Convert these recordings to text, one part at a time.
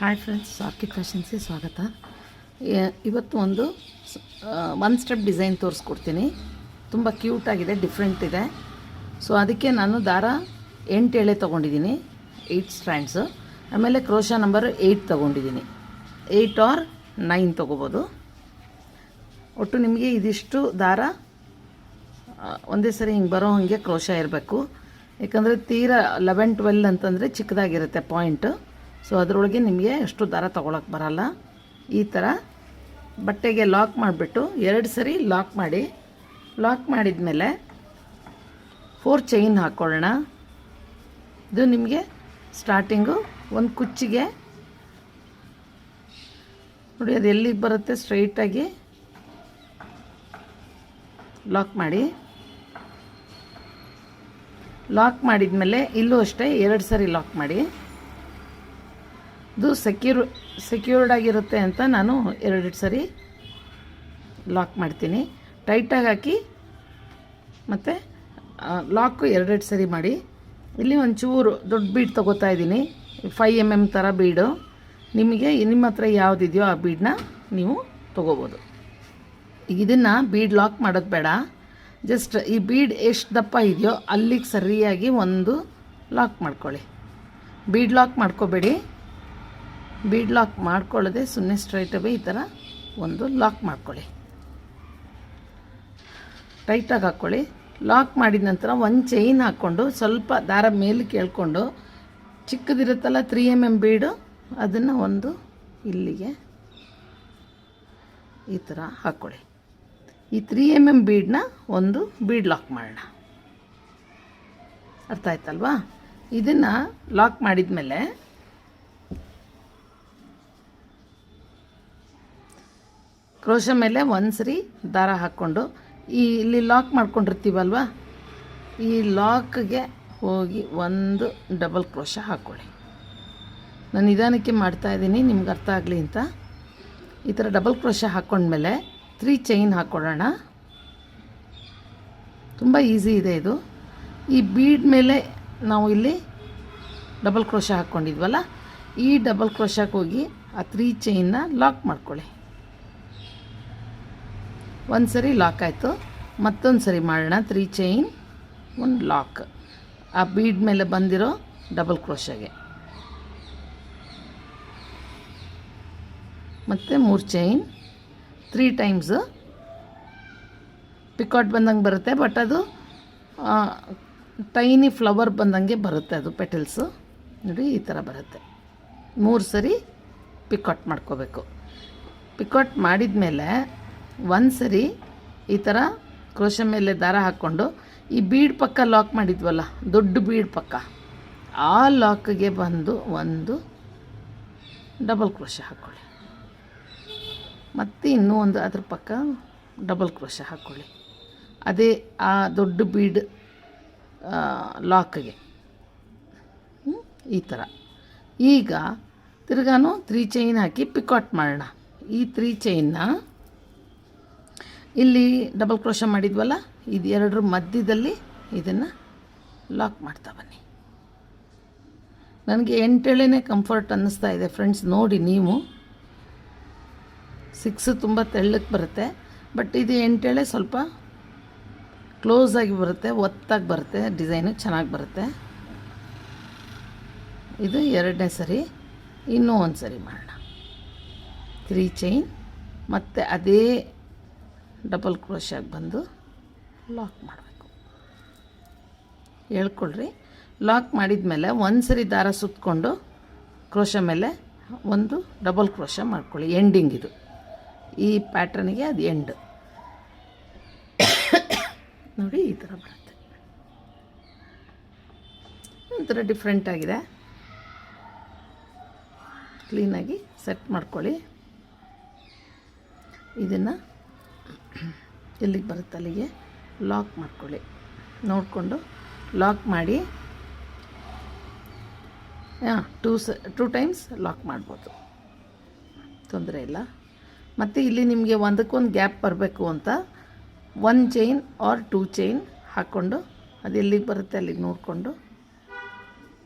Hi friends, ಸಾಕಿಟ್ ಫ್ಯಾಷನ್ಸ್ಗೆ ಸ್ವಾಗತ. ಇವತ್ತು one step design ತೋರಿಸ್ಕೊಡ್ತೀನಿ. ತುಂಬ ಕ್ಯೂಟಾಗಿದೆ, ಡಿಫ್ರೆಂಟ್ ಇದೆ. ಸೊ ಅದಕ್ಕೆ ನಾನು ದಾರ 8 ಎಳೆ ತೊಗೊಂಡಿದ್ದೀನಿ, 8 ಸ್ಟ್ರ್ಯಾಂಡ್ಸು. ಆಮೇಲೆ ಕ್ರೋಶಾ ನಂಬರ್ 8 ತೊಗೊಂಡಿದ್ದೀನಿ. 8 ಆರ್ 9 ತೊಗೋಬೋದು. ಒಟ್ಟು ನಿಮಗೆ ಇದಿಷ್ಟು ದಾರ ಒಂದೇ ಸರಿ ಹಿಂಗೆ ಬರೋ ಹಾಗೆ ಕ್ರೋಶಾ ಇರಬೇಕು. ಯಾಕಂದರೆ ತೀರಾ 11-12 ಅಂತಂದರೆ ಚಿಕ್ಕದಾಗಿರುತ್ತೆ ಪಾಯಿಂಟು. ಸೊ ಅದರೊಳಗೆ ನಿಮಗೆ ಎಷ್ಟು ದಾರ ತೊಗೊಳಕ್ಕೆ ಬರಲ್ಲ. ಈ ಥರ ಬಟ್ಟೆಗೆ ಲಾಕ್ ಮಾಡಿಬಿಟ್ಟು 2 ಸರಿ ಲಾಕ್ ಮಾಡಿ, ಲಾಕ್ ಮಾಡಿದ ಮೇಲೆ 4 ಚೈನ್ ಹಾಕ್ಕೊಳ್ಳೋಣ. ಇದು ನಿಮಗೆ ಸ್ಟಾರ್ಟಿಂಗು ಒಂದು ಕುಚ್ಚಿಗೆ ನೋಡಿ, ಅದು ಎಲ್ಲಿಗೆ ಬರುತ್ತೆ ಸ್ಟ್ರೈಟಾಗಿ ಲಾಕ್ ಮಾಡಿ. ಲಾಕ್ ಮಾಡಿದ ಮೇಲೆ ಇಲ್ಲೂ ಅಷ್ಟೇ 2 ಸರಿ ಲಾಕ್ ಮಾಡಿ. ಇದು ಸೆಕ್ಯೂರ್ಡ್ ಆಗಿರುತ್ತೆ ಅಂತ ನಾನು 2 ಸರಿ ಲಾಕ್ ಮಾಡ್ತೀನಿ. ಟೈಟಾಗಿ ಹಾಕಿ ಮತ್ತು ಲಾಕು 2 ಸರಿ ಮಾಡಿ. ಇಲ್ಲಿ ಒಂಚೂರು ದೊಡ್ಡ ಬೀಡ್ ತೊಗೋತಾ ಇದ್ದೀನಿ, 5 mm ಥರ ಬೀಡು. ನಿಮಗೆ ನಿಮ್ಮ ಹತ್ರ ಯಾವುದಿದೆಯೋ ಆ ಬೀಡನ್ನ ನೀವು ತೊಗೋಬೋದು. ಈಗ ಇದನ್ನು ಬೀಡ್ ಲಾಕ್ ಮಾಡೋದು ಬೇಡ, ಜಸ್ಟ್ ಈ ಬೀಡ್ ಎಷ್ಟು ದಪ್ಪ ಇದೆಯೋ ಅಲ್ಲಿಗೆ ಸರಿಯಾಗಿ ಒಂದು ಲಾಕ್ ಮಾಡ್ಕೊಳ್ಳಿ. ಬೀಡ್ ಲಾಕ್ ಮಾಡ್ಕೋಬೇಡಿ, ಬೀಡ್ ಲಾಕ್ ಮಾಡ್ಕೊಳ್ಳದೆ ಸುಮ್ಮನೆ ಸ್ಟ್ರೈಟವೇ ಈ ಥರ ಒಂದು ಲಾಕ್ ಮಾಡ್ಕೊಳ್ಳಿ. ಟೈಟಾಗಿ ಹಾಕ್ಕೊಳ್ಳಿ. ಲಾಕ್ ಮಾಡಿದ ನಂತರ ಒಂದು ಚೈನ್ ಹಾಕ್ಕೊಂಡು ಸ್ವಲ್ಪ ದಾರ ಮೇಲೆ ಕೇಳ್ಕೊಂಡು ಚಿಕ್ಕದಿರುತ್ತಲ್ಲ 3 mm ಬೀಡು, ಅದನ್ನು ಒಂದು ಇಲ್ಲಿಗೆ ಈ ಥರ ಹಾಕ್ಕೊಳ್ಳಿ. ಈ 3 mm ಬೀಡನ್ನ ಒಂದು ಬೀಡ್ ಲಾಕ್ ಮಾಡೋಣ. ಅರ್ಥ ಆಯ್ತಲ್ವಾ? ಇದನ್ನು ಲಾಕ್ ಮಾಡಿದ ಮೇಲೆ ಕ್ರೋಶ ಮೇಲೆ ಒಂದು ಸರಿ ದಾರ ಹಾಕ್ಕೊಂಡು ಇಲ್ಲಿ ಲಾಕ್ ಮಾಡ್ಕೊಂಡಿರ್ತೀವಲ್ವ, ಈ ಲಾಕ್ಗೆ ಹೋಗಿ ಒಂದು ಡಬಲ್ ಕ್ರೋಶ ಹಾಕ್ಕೊಳ್ಳಿ. ನಾನು ನಿಧಾನಕ್ಕೆ ಮಾಡ್ತಾಯಿದ್ದೀನಿ ನಿಮ್ಗೆ ಅರ್ಥ ಆಗಲಿ ಅಂತ. ಈ ಥರ ಡಬಲ್ ಕ್ರೋಶ ಹಾಕ್ಕೊಂಡ್ಮೇಲೆ 3 ಚೈನ್ ಹಾಕ್ಕೊಳ್ಳೋಣ. ತುಂಬ ಈಸಿ ಇದೆ ಇದು. ಈ ಬೀಡ್ ಮೇಲೆ ನಾವು ಇಲ್ಲಿ ಡಬಲ್ ಕ್ರೋಶ ಹಾಕ್ಕೊಂಡಿದ್ವಲ್ಲ, ಈ ಡಬಲ್ ಕ್ರೋಶಕ್ಕೆ ಹೋಗಿ ಆ 3 ಚೈನ್ನ ಲಾಕ್ ಮಾಡ್ಕೊಳ್ಳಿ. ಒಂದು ಸರಿ ಲಾಕ್ ಆಯಿತು, ಮತ್ತೊಂದು ಸರಿ ಮಾಡೋಣ. 3 ಚೈನ್, ಒಂದು ಲಾಕ್ ಆ ಬೀಡ್ ಮೇಲೆ ಬಂದಿರೋ ಡಬಲ್ ಕ್ರೋಶಗೆ, ಮತ್ತು 3 ಚೈನ್, 3 ಟೈಮ್ಸು ಪಿಕಾಟ್ ಬಂದಂಗೆ ಬರುತ್ತೆ. ಬಟ್ ಅದು ಟೈನಿ ಫ್ಲವರ್ ಬಂದಂಗೆ ಬರುತ್ತೆ, ಅದು ಪೆಟಲ್ಸು ನೋಡಿ ಈ ಥರ ಬರುತ್ತೆ. 3 ಸರಿ ಪಿಕಾಟ್ ಮಾಡ್ಕೋಬೇಕು. ಪಿಕಾಟ್ ಮಾಡಿದ ಮೇಲೆ ಒಂದು ಸರಿ ಈ ಥರ ಕ್ರೋಶ ಮೇಲೆ ದಾರ ಹಾಕ್ಕೊಂಡು ಈ ಬೀಡ್ ಪಕ್ಕ ಲಾಕ್ ಮಾಡಿದ್ವಲ್ಲ, ದೊಡ್ಡ ಬೀಡ್ ಪಕ್ಕ, ಆ ಲಾಕ್ಗೆ ಬಂದು ಒಂದು ಡಬಲ್ ಕ್ರೋಶ ಹಾಕ್ಕೊಳ್ಳಿ. ಮತ್ತು ಇನ್ನೂ ಒಂದು ಅದ್ರ ಪಕ್ಕ ಡಬಲ್ ಕ್ರೋಶ ಹಾಕ್ಕೊಳ್ಳಿ, ಅದೇ ಆ ದೊಡ್ಡ ಬೀಡ್ ಲಾಕ್ಗೆ ಈ ಥರ. ಈಗ ತಿರ್ಗಾನು 3 ಚೈನ್ ಹಾಕಿ ಪಿಕಾಟ್ ಮಾಡೋಣ. ಈ 3 ಚೈನ್ನ ಇಲ್ಲಿ ಡಬಲ್ ಕ್ರೋಶ ಮಾಡಿದ್ವಲ್ಲ, ಇದು 2 ಮಧ್ಯದಲ್ಲಿ ಇದನ್ನು ಲಾಕ್ ಮಾಡ್ತಾ ಬನ್ನಿ. ನನಗೆ 8 ಎಳೆನೇ ಕಂಫರ್ಟ್ ಅನ್ನಿಸ್ತಾ ಇದೆ ಫ್ರೆಂಡ್ಸ್. ನೋಡಿ ನೀವು 6 ತುಂಬ ತೆಳ್ಳಕ್ಕೆ ಬರುತ್ತೆ, ಬಟ್ ಇದು 8 ಎಳೆ ಸ್ವಲ್ಪ ಕ್ಲೋಸಾಗಿ ಬರುತ್ತೆ, ಒತ್ತಾಗಿ ಬರುತ್ತೆ, ಡಿಸೈನು ಚೆನ್ನಾಗಿ ಬರುತ್ತೆ. ಇದು 2ನೇ ಸರಿ. ಇನ್ನೂ ಒಂದು ಸರಿ ಮಾಡೋಣ. 3 ಚೈನ್ ಮತ್ತು ಅದೇ ಡಬಲ್ ಕ್ರೋಶಾಗಿ ಬಂದು ಲಾಕ್ ಮಾಡಬೇಕು. ಹೇಳ್ಕೊಳ್ರಿ. ಲಾಕ್ ಮಾಡಿದ ಮೇಲೆ ಒಂದು ಸರಿ ದಾರ ಸುತ್ತಕೊಂಡು ಕ್ರೋಶ ಮೇಲೆ ಒಂದು ಡಬಲ್ ಕ್ರೋಶ ಮಾಡ್ಕೊಳ್ಳಿ. ಎಂಡಿಂಗ್ ಇದು, ಈ ಪ್ಯಾಟ್ರನಿಗೆ ಅದು ಎಂಡ್ ನೋಡಿ ಈ ಥರ ಬರುತ್ತೆ. ಒಂಥರ ಡಿಫ್ರೆಂಟಾಗಿದೆ. ಕ್ಲೀನಾಗಿ ಸೆಟ್ ಮಾಡ್ಕೊಳ್ಳಿ. ಇದನ್ನು ಎಲ್ಲಿಗೆ ಬರುತ್ತೆ ಅಲ್ಲಿಗೆ ಲಾಕ್ ಮಾಡ್ಕೊಳ್ಳಿ. ನೋಡಿಕೊಂಡು ಲಾಕ್ ಮಾಡಿ. 2 ಟೈಮ್ಸ್ ಲಾಕ್ ಮಾಡ್ಬೋದು, ತೊಂದರೆ ಇಲ್ಲ. ಮತ್ತು ಇಲ್ಲಿ ನಿಮಗೆ ಒಂದಕ್ಕೊಂದು ಗ್ಯಾಪ್ ಬರಬೇಕು ಅಂತ 1 ಚೈನ್ ಆರ್ 2 ಚೈನ್ ಹಾಕ್ಕೊಂಡು ಅದು ಎಲ್ಲಿಗೆ ಬರುತ್ತೆ ಅಲ್ಲಿಗೆ ನೋಡಿಕೊಂಡು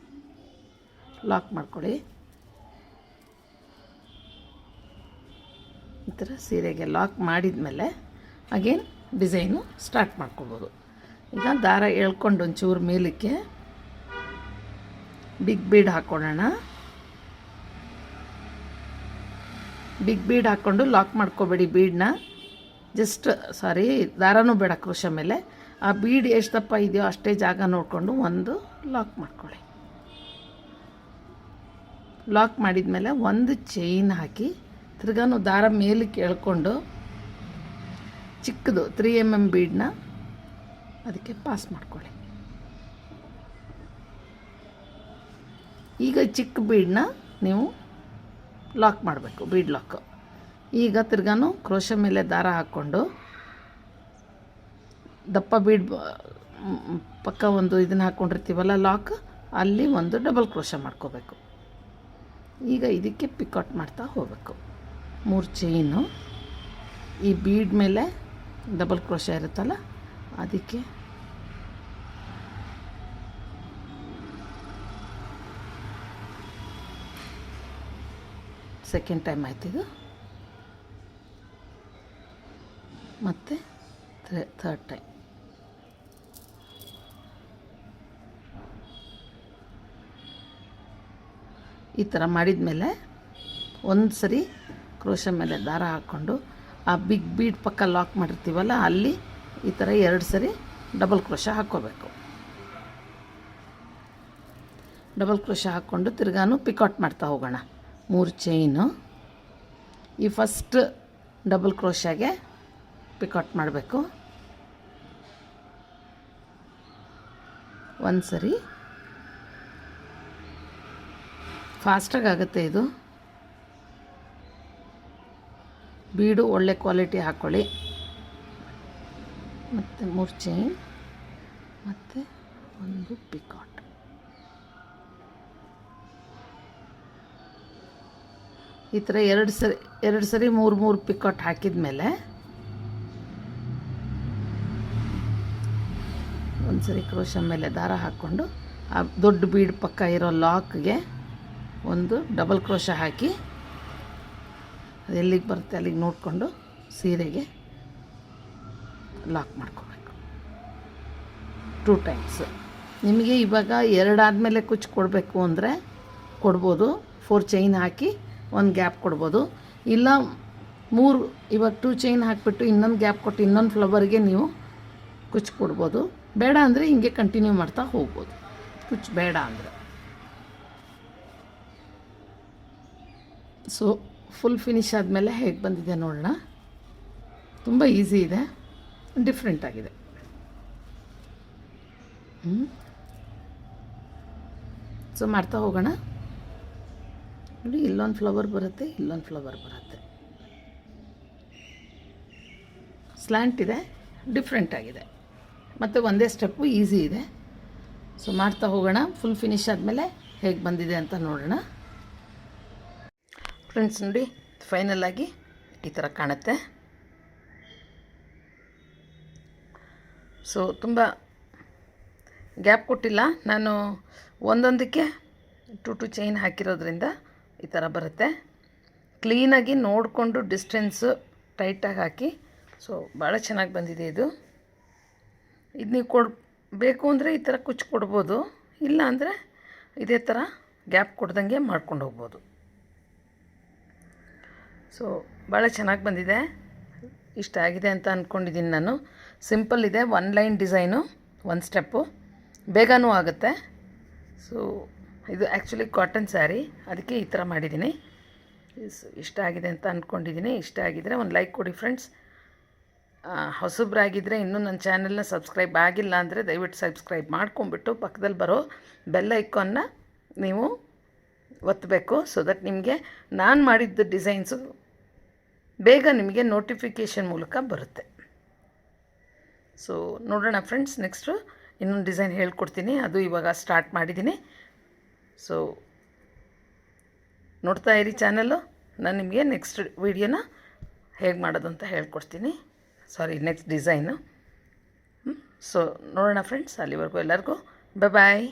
ಲಾಕ್ ಮಾಡ್ಕೊಳ್ಳಿ. ಈ ಥರ ಸೀರೆಗೆ ಲಾಕ್ ಮಾಡಿದ ಮೇಲೆ ಅಗೇನ್ ಡಿಸೈನು ಸ್ಟಾರ್ಟ್ ಮಾಡ್ಕೊಬೋದು. ಈಗ ದಾರ ಎಳ್ಕೊಂಡು ಒಂಚೂರು ಮೇಲಕ್ಕೆ ಬಿಗ್ ಬೀಡ್ ಹಾಕ್ಕೊಳ್ಳೋಣ. ಬಿಗ್ ಬೀಡ್ ಹಾಕ್ಕೊಂಡು ಲಾಕ್ ಮಾಡ್ಕೋಬೇಡಿ ಬೀಡನ್ನ, ದಾರನೂ ಬೇಡ ಕ್ರೋಶ ಮೇಲೆ. ಆ ಬೀಡ್ ಎಷ್ಟು ದಪ್ಪ ಇದೆಯೋ ಅಷ್ಟೇ ಜಾಗ ನೋಡಿಕೊಂಡು ಒಂದು ಲಾಕ್ ಮಾಡ್ಕೊಳ್ಳಿ. ಲಾಕ್ ಮಾಡಿದ ಮೇಲೆ ಒಂದು ಚೈನ್ ಹಾಕಿ ತಿರ್ಗಾನು ದಾರ ಮೇಲಕ್ಕೆ ಎಳ್ಕೊಂಡು ಚಿಕ್ಕದು 3 mm ಬೀಡನ್ನ ಅದಕ್ಕೆ ಪಾಸ್ ಮಾಡ್ಕೊಳ್ಳಿ. ಈಗ ಚಿಕ್ಕ ಬೀಡನ್ನ ನೀವು ಲಾಕ್ ಮಾಡಬೇಕು, ಬೀಡ್ ಲಾಕ್. ಈಗ ತಿರ್ಗಾನು ಕ್ರೋಶ ಮೇಲೆ ದಾರ ಹಾಕ್ಕೊಂಡು ದಪ್ಪ ಬೀಡ್ ಪಕ್ಕ ಒಂದು ಇದನ್ನು ಹಾಕ್ಕೊಂಡಿರ್ತೀವಲ್ಲ ಲಾಕ್, ಅಲ್ಲಿ ಒಂದು ಡಬಲ್ ಕ್ರೋಶ ಮಾಡ್ಕೋಬೇಕು. ಈಗ ಇದಕ್ಕೆ ಪಿಕೌಟ್ ಮಾಡ್ತಾ ಹೋಗಬೇಕು. 3 ಚೈನು ಈ ಬೀಡ್ ಮೇಲೆ ಡಬಲ್ ಕ್ರೋಶ ಇರುತ್ತಲ್ಲ ಅದಕ್ಕೆ ಸೆಕೆಂಡ್ ಟೈಮ್ ಆಯ್ತು ಇದು, ಮತ್ತು ಥರ್ಡ್ ಟೈಮ್. ಈ ಥರ ಮಾಡಿದ ಮೇಲೆ ಒಂದು ಸರಿ ಕ್ರೋಶ ಮೇಲೆ ದಾರ ಹಾಕ್ಕೊಂಡು ಆ ಬಿಗ್ ಬೀಡ್ ಪಕ್ಕ ಲಾಕ್ ಮಾಡಿರ್ತೀವಲ್ಲ ಅಲ್ಲಿ ಈ ಥರ 2 ಸರಿ ಡಬಲ್ ಕ್ರೋಶ ಹಾಕ್ಕೋಬೇಕು. ಡಬಲ್ ಕ್ರೋಶ ಹಾಕ್ಕೊಂಡು ತಿರ್ಗಾನು ಪಿಕೌಟ್ ಮಾಡ್ತಾ ಹೋಗೋಣ. 3 ಚೈನು ಈ ಫಸ್ಟ್ ಡಬಲ್ ಕ್ರೋಶಾಗೆ ಪಿಕೌಟ್ ಮಾಡಬೇಕು. ಒಂದು ಸರಿ ಫಾಸ್ಟಾಗಿ ಆಗುತ್ತೆ ಇದು. ಬೀಡು ಒಳ್ಳೆ ಕ್ವಾಲಿಟಿ ಹಾಕ್ಕೊಳ್ಳಿ. ಮತ್ತು 3 ಚೈನ್ ಮತ್ತು ಒಂದು ಪಿಕೌಟ್. ಈ ಥರ 2 ಸರಿ 3 ಪಿಕೌಟ್ ಹಾಕಿದ ಮೇಲೆ ಒಂದು ಸರಿ ಕ್ರೋಶ ಮೇಲೆ ದಾರ ಹಾಕ್ಕೊಂಡು ಆ ದೊಡ್ಡ ಬೀಡ್ ಪಕ್ಕ ಇರೋ ಲಾಕ್ಗೆ ಒಂದು ಡಬಲ್ ಕ್ರೋಶ ಹಾಕಿ ಅದು ಎಲ್ಲಿಗೆ ಬರುತ್ತೆ ಅಲ್ಲಿಗೆ ನೋಡಿಕೊಂಡು ಸೀರೆಗೆ ಲಾಕ್ ಮಾಡ್ಕೋಬೇಕು 2 ಟೈಮ್ಸ್. ನಿಮಗೆ ಇವಾಗ 2 ಆದಮೇಲೆ ಕುಚ್ಚು ಕೊಡಬೇಕು ಅಂದರೆ ಕೊಡ್ಬೋದು. 4 ಚೈನ್ ಹಾಕಿ ಒಂದು ಗ್ಯಾಪ್ ಕೊಡ್ಬೋದು. ಇಲ್ಲ 3 ಇವಾಗ 2 ಚೈನ್ ಹಾಕಿಬಿಟ್ಟು ಇನ್ನೊಂದು ಗ್ಯಾಪ್ ಕೊಟ್ಟು ಇನ್ನೊಂದು ಫ್ಲವರ್ಗೆ ನೀವು ಕುಚ್ಚು ಕೊಡ್ಬೋದು. ಬೇಡ ಅಂದರೆ ಹಿಂಗೆ ಕಂಟಿನ್ಯೂ ಮಾಡ್ತಾ ಹೋಗ್ಬೋದು, ಕುಚ್ಚು ಬೇಡ ಅಂದರೆ. ಸೊ ಫುಲ್ ಫಿನಿಶ್ ಆದಮೇಲೆ ಹೇಗೆ ಬಂದಿದೆ ನೋಡೋಣ. ತುಂಬ ಈಸಿ ಇದೆ, ಡಿಫ್ರೆಂಟ್ ಆಗಿದೆ. ಸೊ ಮಾಡ್ತಾ ಹೋಗೋಣ. ನೋಡಿ, ಇಲ್ಲೊಂದು ಫ್ಲವರ್ ಬರುತ್ತೆ, ಇಲ್ಲೊಂದು ಫ್ಲವರ್ ಬರುತ್ತೆ. ಸ್ಲ್ಯಾಂಟ್ ಇದೆ, ಡಿಫ್ರೆಂಟ್ ಆಗಿದೆ, ಮತ್ತು ಒಂದೇ ಸ್ಟೆಪ್ಪು ಈಸಿ ಇದೆ. ಸೊ ಮಾಡ್ತಾ ಹೋಗೋಣ. ಫುಲ್ ಫಿನಿಶ್ ಆದಮೇಲೆ ಹೇಗೆ ಬಂದಿದೆ ಅಂತ ನೋಡೋಣ. ಫ್ರೆಂಡ್ಸ್ ನೋಡಿ, ಫೈನಲಾಗಿ ಈ ಥರ ಕಾಣುತ್ತೆ. ಸೊ ತುಂಬ ಗ್ಯಾಪ್ ಕೊಟ್ಟಿಲ್ಲ ನಾನು, ಒಂದೊಂದಕ್ಕೆ 2 ಚೈನ್ ಹಾಕಿರೋದ್ರಿಂದ ಈ ಥರ ಬರುತ್ತೆ. ಕ್ಲೀನಾಗಿ ನೋಡಿಕೊಂಡು ಡಿಸ್ಟೆನ್ಸು ಟೈಟಾಗಿ ಹಾಕಿ. ಸೊ ಭಾಳ ಚೆನ್ನಾಗಿ ಬಂದಿದೆ ಇದು. ಇದು ನೀವು ಬೇಕು ಅಂದರೆ ಈ ಥರ ಕುಚ್ಚು ಕೊಡ್ಬೋದು, ಇಲ್ಲ ಅಂದರೆ ಇದೇ ಥರ ಗ್ಯಾಪ್ ಕೊಡ್ದಂಗೆ ಮಾಡ್ಕೊಂಡು ಹೋಗ್ಬೋದು. ಸೊ ಭಾಳ ಚೆನ್ನಾಗಿ ಬಂದಿದೆ, ಇಷ್ಟ ಆಗಿದೆ ಅಂತ ಅಂದ್ಕೊಂಡಿದ್ದೀನಿ ನಾನು. ಸಿಂಪಲ್ ಇದೆ, 1 ಲೈನ್ ಡಿಸೈನು, 1 ಸ್ಟೆಪ್ಪು, ಬೇಗನೂ ಆಗುತ್ತೆ. ಸೊ ಇದು ಆ್ಯಕ್ಚುಲಿ ಕಾಟನ್ ಸ್ಯಾರಿ, ಅದಕ್ಕೆ ಈ ಥರ ಮಾಡಿದ್ದೀನಿ. ಇಷ್ಟ ಆಗಿದೆ ಅಂತ ಅಂದ್ಕೊಂಡಿದ್ದೀನಿ. ಇಷ್ಟ ಆಗಿದರೆ ಒಂದು ಲೈಕ್ ಕೊಡಿ ಫ್ರೆಂಡ್ಸ್. ಹೊಸಬ್ರಾಗಿದ್ದರೆ ಇನ್ನೂ ನನ್ನ ಚಾನಲ್ನ ಸಬ್ಸ್ಕ್ರೈಬ್ ಆಗಿಲ್ಲ ಅಂದರೆ ದಯವಿಟ್ಟು ಸಬ್ಸ್ಕ್ರೈಬ್ ಮಾಡ್ಕೊಂಬಿಟ್ಟು ಪಕ್ಕದಲ್ಲಿ ಬರೋ ಬೆಲ್ ಐಕಾನ್ನ ನೀವು ಒತ್ತಬೇಕು. ಸೊ ದಟ್ ನಿಮಗೆ ನಾನು ಮಾಡಿದ್ದ ಡಿಸೈನ್ಸು ಬೇಗ ನಿಮಗೆ ನೋಟಿಫಿಕೇಷನ್ ಮೂಲಕ ಬರುತ್ತೆ. ಸೊ ನೋಡೋಣ ಫ್ರೆಂಡ್ಸ್, ನೆಕ್ಸ್ಟು ಇನ್ನೊಂದು ಡಿಸೈನ್ ಹೇಳ್ಕೊಡ್ತೀನಿ. ಅದು ಇವಾಗ ಸ್ಟಾರ್ಟ್ ಮಾಡಿದ್ದೀನಿ. ಸೊ ನೋಡ್ತಾ ಇರಿ ಚಾನಲ್ಲು. ನಾನು ನಿಮಗೆ ನೆಕ್ಸ್ಟ್ ವೀಡಿಯೋನ ಹೇಗೆ ಮಾಡೋದು ಅಂತ ಹೇಳ್ಕೊಡ್ತೀನಿ. Next design. ಸೊ ನೋಡೋಣ ಫ್ರೆಂಡ್ಸ್, ಅಲ್ಲಿವರೆಗೂ ಎಲ್ಲರಿಗೂ ಬಾಯ್.